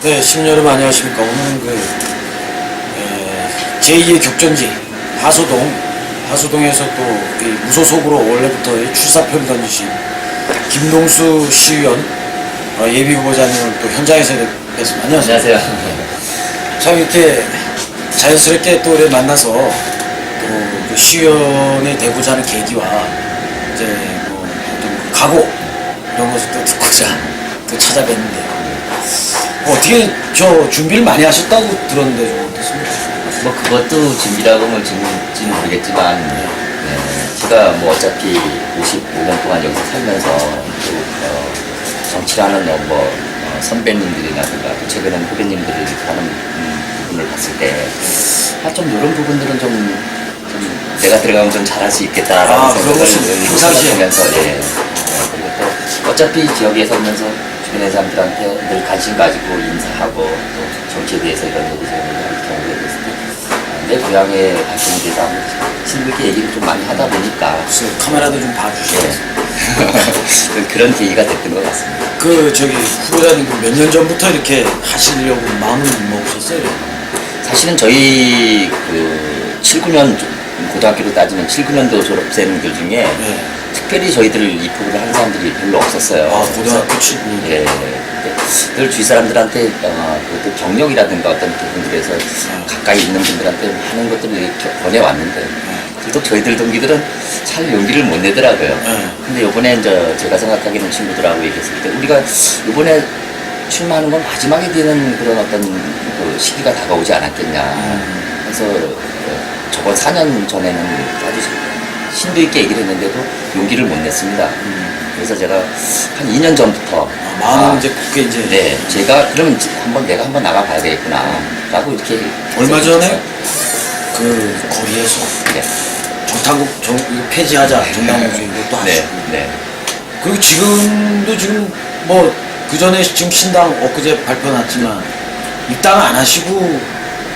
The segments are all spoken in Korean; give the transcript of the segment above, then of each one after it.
네, 신여러분 안녕하십니까. 오늘은 제2의 격전지 하수동에서 또 이 무소속으로 원래부터 이 출사표를 던지신 김동수 시의원 예비후보자님을 또 현장에서 뵙습니다. 안녕하세요. 안녕하세요. 참 이렇게 자연스럽게 또 이렇게 만나서 또 그 시의원이 되고자 하는 계기와 이제 뭐 어떤 각오 이런 것을 또 듣고자 또 찾아뵀는데요. 어떻게 저 준비를 많이 하셨다고 들었는데 좀 어떻습니까? 뭐 그것도 준비라고 하면 지금지는 모르겠지만 제가 뭐 어차피 55년 동안 여기서 살면서 또 정치라는 선배님들이라든가 또 최근에 후배님들이 하는 부분을 봤을 때 좀 이런 부분들은 좀 내가 들어가면 좀 잘할 수 있겠다라는 생각을 생각하면서 그리고 또 어차피 지역에 살면서 주변의 사람들한테 늘 관심 가지고 인사하고 또 정치에 대해서 이런 얘기를 할 경우에 있을 때 내 고향의 발전에 대해서 친구께 얘기를 좀 많이 하다 보니까 카메라도 좀 봐주시겠어요? 그런 계기가 됐던 것 같습니다. 후보자님 몇 년 전부터 이렇게 하시려고 마음을 먹으셨어요? 사실은 저희 79년 고등학교로 따지면 79년도 졸업생들 중에 특별히 저희들을 입학을 하는 사람들이 별로 없었어요. 고등학교 79년? 예. 늘 주위 사람들한테 그 경력이라든가 어떤 부분들에서 가까이 있는 분들한테 하는 것들을 이렇게 권해왔는데 또 저희들 동기들은 잘 용기를 못 내더라고요. 근데 요번에 이제 제가 생각하기에는 친구들하고 얘기했을 때 우리가 요번에 출마하는 건 마지막에 되는 그런 어떤 그 시기가 다가오지 않았겠냐. 그래서 저번 4년 전에는 아주 심도 있게 얘기를 했는데도 용기를 못 냈습니다. 그래서 제가 한 2년 전부터 마음은 이제 굳게 이제 제가 그러면 내가 한번 나가봐야 되겠구나 라고 이렇게 얼마 전에 그 거리에서 정당국 이거 폐지하자 정당국주 이것도 하시고 그리고 지금도 뭐 그 전에 지금 신당 엊그제 발표 났지만 입당 안 하시고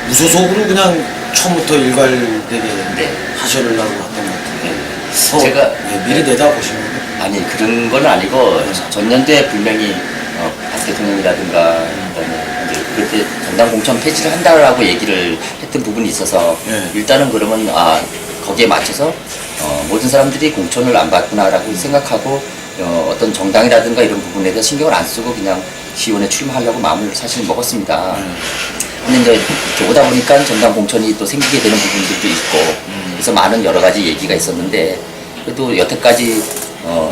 무소속으로 그냥 처음부터 일괄되게 하셔려고 했던 것 같은데 제가 미리 내다보시면 아니 그런 건 아니고 전년도에 분명히 박 대통령이라든가 그때 정당 공천 폐지를 한다라고 얘기를 했던 부분이 있어서 일단은 그러면 거기에 맞춰서 모든 사람들이 공천을 안 받구나라고 생각하고 어떤 정당이라든가 이런 부분에 대해서 신경을 안 쓰고 그냥 시의원에 출마하려고 마음을 사실 먹었습니다. 근데 이제 이렇게 오다 보니까 정당 공천이 또 생기게 되는 부분들도 있고 그래서 많은 여러 가지 얘기가 있었는데 그래도 여태까지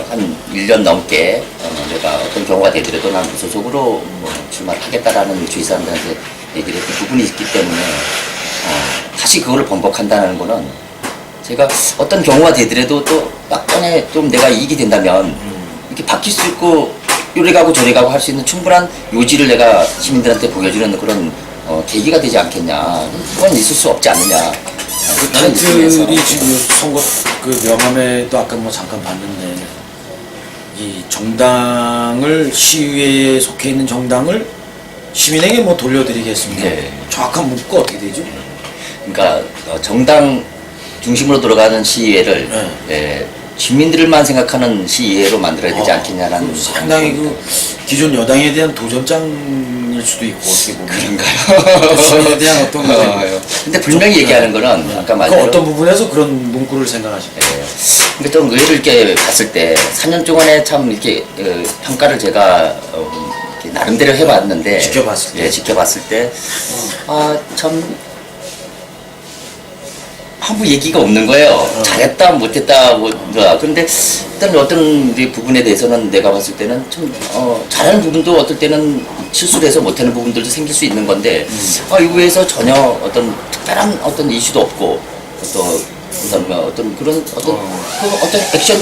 한 1년 넘게 내가 어떤 경우가 되더라도 난 무소속으로 출마를 하겠다라는 주위 사람들한테 얘기를 했던 부분이 있기 때문에 다시 그거를 번복한다는 거는 제가 어떤 경우가 되더라도 또 막판에 좀 내가 이익이 된다면 이렇게 바뀔 수 있고 요래 가고 저래 가고 할 수 있는 충분한 요지를 내가 시민들한테 보여주는 그런 계기가 되지 않겠냐. 그건 있을 수 없지 않느냐. 타이틀이 지금 선거 명함에도 아까 뭐 잠깐 봤는데 이 정당을 시의회에 속해 있는 정당을 시민에게 뭐 돌려드리겠습니다. 정확한 문구가 어떻게 되죠? 그러니까 정당 중심으로 돌아가는 시의회를 주민들만 생각하는 시의회로 만들어야 되지 않겠냐라는 상당히 기존 여당에 대한 도전장일 수도 있고 어떻게 보면 그런가요? 시민에 대한 어떤 근데 분명히 얘기하는 거는 아까 말대로 어떤 부분에서 그런 문구를 생각하십니까? 근데 좀 의외로 이렇게 봤을 때 4년 동안에 참 이렇게 평가를 제가 이렇게 나름대로 해봤는데 지켜봤을 때 참 아무 얘기가 없는 거예요. 잘했다 못했다 그런데 일단 어떤 부분에 대해서는 내가 봤을 때는 좀 잘하는 부분도 어떨 때는 실수를 해서 못하는 부분들도 생길 수 있는 건데 이거에서 전혀 어떤 특별한 어떤 이슈도 없고 어떤 그런 어떤 액션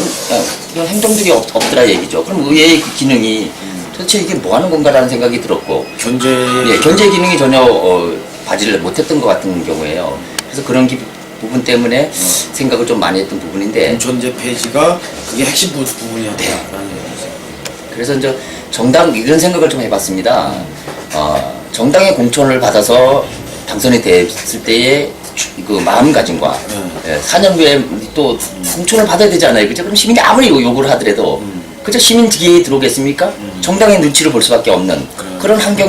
그런 행동들이 없더라 얘기죠. 그럼 의회의 그 기능이 도대체 이게 뭐 하는 건가라는 생각이 들었고 견제 기능이 전혀 발휘를 못했던 것 같은 경우에요. 그래서 그런 부분 때문에 생각을 좀 많이 했던 부분인데 공천제 폐지가 그게 핵심 부분이었다라는 얘기죠. 그래서 이제 정당 이런 생각을 좀 해봤습니다. 정당의 공천을 받아서 당선이 됐을 때의 그 마음가짐과 4년 후에 또 공천을 받아야 되잖아요. 그죠? 그럼 시민이 아무리 요구를 하더라도 그저 시민기에 들어오겠습니까? 정당의 눈치를 볼 수밖에 없는 그런 환경,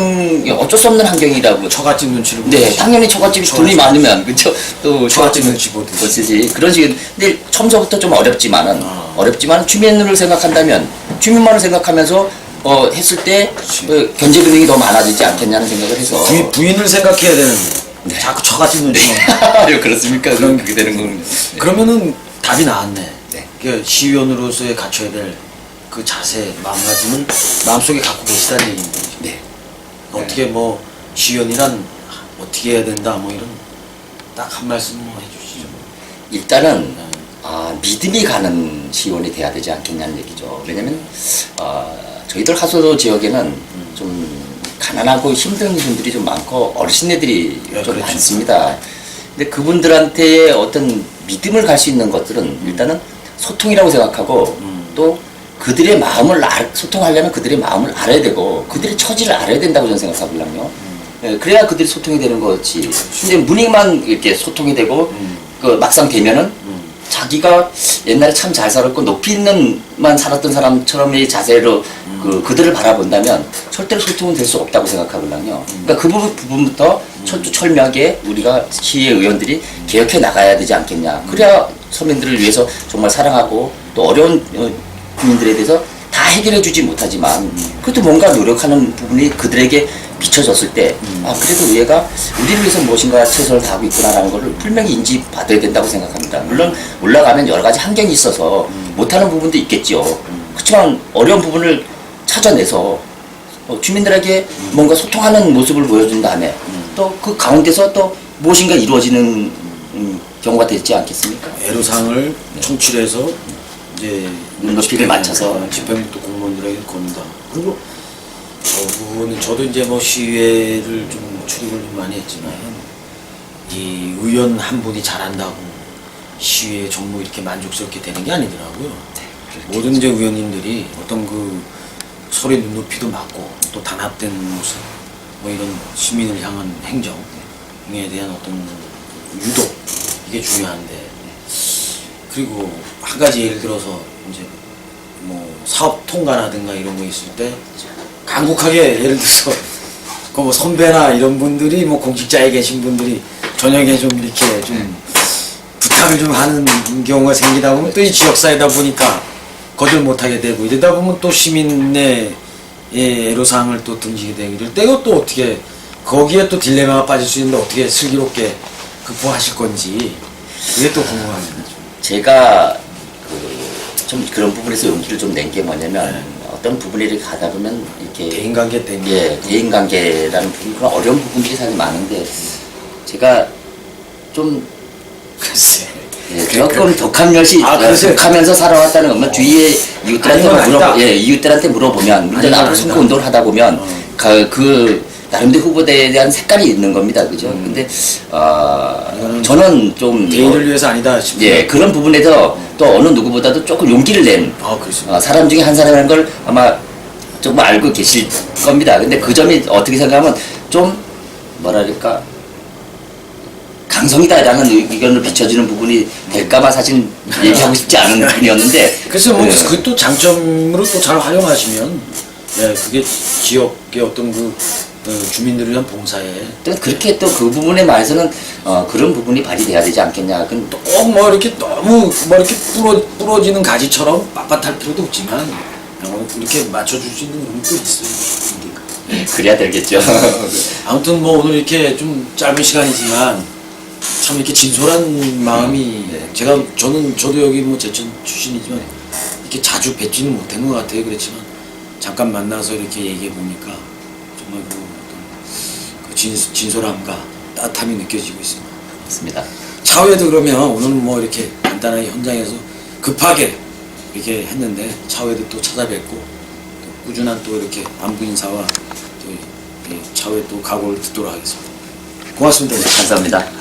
어쩔 수 없는 환경이라고. 처갓집 눈치를 네, 보듯이. 당연히 처갓집이 돈이 많으면 그쵸? 또 처갓집 눈치 보듯이. 보듯이 그런 식의. 근데 처음서부터 좀 어렵지만은 주민을 생각한다면 주민만을 생각하면서 했을 때 견제 기능이 더 많아지지 않겠냐는 생각을 해서. 부인을 생각해야 되는데 자꾸 처갓집 눈치만. 그렇습니까? 그렇게 되는 겁니다. 그러면은 답이 나왔네. 네. 그 시의원으로서의 갖춰야 될 그 자세, 마음가짐은 마음속에 갖고 계시다는 얘기인데. 네. 어떻게 뭐 시의원이란 어떻게 해야 된다 뭐 이런 딱 한 말씀 뭐 해주시죠. 일단은 믿음이 가는 시의원이 돼야 되지 않겠냐는 얘기죠. 왜냐면 저희들 하소도 지역에는 좀 가난하고 힘든 분들이 좀 많고 어르신네들이 좀 그렇죠. 많습니다. 근데 그분들한테의 어떤 믿음을 갈 수 있는 것들은 일단은 소통이라고 생각하고 또 그들의 마음을 소통하려면 그들의 마음을 알아야 되고 그들의 처지를 알아야 된다고 저는 생각하거든요. 예, 그래야 그들이 소통이 되는 거지. 근데 문익만 이렇게 소통이 되고 그 막상 되면은 자기가 옛날에 참 잘 살았고 높이 있는만 살았던 사람처럼의 자세로 그들을 바라본다면 절대로 소통은 될 수 없다고 생각하거든요. 그러니까 그 부분부터 철저하게 우리가 시의 의원들이 개혁해 나가야 되지 않겠냐. 그래야 서민들을 위해서 정말 사랑하고 또 어려운 국민들에 대해서 다 해결해 주지 못하지만 그래도 뭔가 노력하는 부분이 그들에게 비춰졌을 때 그래도 의회가 우리를 위해서 무엇인가 최선을 다하고 있구나라는 것을 분명히 인지받아야 된다고 생각합니다. 물론 올라가면 여러 가지 환경이 있어서 못하는 부분도 있겠지요. 그렇지만 어려운 부분을 찾아내서 주민들에게 뭔가 소통하는 모습을 보여준 다음에 또 그 가운데서 또 무엇인가 이루어지는 경우가 되지 않겠습니까? 애로사항을 청취해서 이제 눈높이를 맞춰서 집행부 공무원들에게 건다. 그리고 저도 이제 뭐 시의회를 좀 출입을 좀 많이 했지만 이 의원 한 분이 잘한다고 시의회 전부 이렇게 만족스럽게 되는 게 아니더라고요. 모든 이제 의원님들이 어떤 그 서로의 눈높이도 맞고 또 단합된 모습, 뭐 이런 시민을 향한 행정에 대한 어떤 유도 이게 중요한데. 그리고 한 가지 예를 들어서 이제 뭐 사업 통과라든가 이런 거 있을 때 간곡하게 예를 들어서 그 뭐 선배나 이런 분들이 뭐 공직자에 계신 분들이 저녁에 좀 이렇게 좀 부탁을 좀 하는 경우가 생기다 보면 또 이 지역사회다 보니까 거절 못하게 되고 이러다 보면 또 시민의 애로사항을 또 등지게 되고 이럴 때 이것도 어떻게 거기에 또 딜레마가 빠질 수 있는데 어떻게 슬기롭게 극복하실 건지 이게 또 궁금합니다. 제가 좀 그런 부분에서 용기를 좀 낸 게 뭐냐면 어떤 부분에 이렇게 가다 보면 이렇게 대인관계 때문에 대인관계라는 부분 그런 어려운 부분들이 사실 많은데 제가 좀 글쎄 조금 독하면서 살아왔다는 것만 주위의 이웃들한테 물어보면 문제는 앞으로 선거 운동을 하다 보면 그 나름대로 후보대에 대한 색깔이 있는 겁니다, 그죠? 근데 저는 좀 개인을 위해서 아니다 싶어요. 그런 부분에서 또 어느 누구보다도 조금 용기를 낸 사람 중에 한 사람이라는 걸 아마 조금 알고 계실 겁니다. 근데 그 점이 어떻게 생각하면 좀 뭐랄까 강성이다라는 의견을 비춰주는 부분이 될까봐 사실 얘기하고 싶지 않은 부분이었는데. 그래서 뭐 그 또 장점으로 또 잘 활용하시면 그게 지역의 어떤 그 주민들을 위한 봉사에 또 그렇게 또 그 부분에 관해서는 그런 부분이 발휘돼야 되지 않겠냐. 꼭 뭐 이렇게 너무 뭐 이렇게 부러지는 가지처럼 빳빳할 필요도 없지만 이렇게 맞춰줄 수 있는 부분도 있어요. 그래야 되겠죠. 아무튼 뭐 오늘 이렇게 좀 짧은 시간이지만 참 이렇게 진솔한 마음이 저도 여기 뭐 제천 출신이지만 이렇게 자주 뵙지는 못한 것 같아요. 그렇지만 잠깐 만나서 이렇게 얘기해 보니까 정말 그 진솔함과 따뜻함이 느껴지고 있습니다. 맞습니다. 차후에도 그러면 오늘은 뭐 이렇게 간단하게 현장에서 급하게 이렇게 했는데 차후에도 또 찾아뵙고 또 꾸준한 또 이렇게 안부 인사와 또 차후에 또 각오를 듣도록 하겠습니다. 고맙습니다. 감사합니다.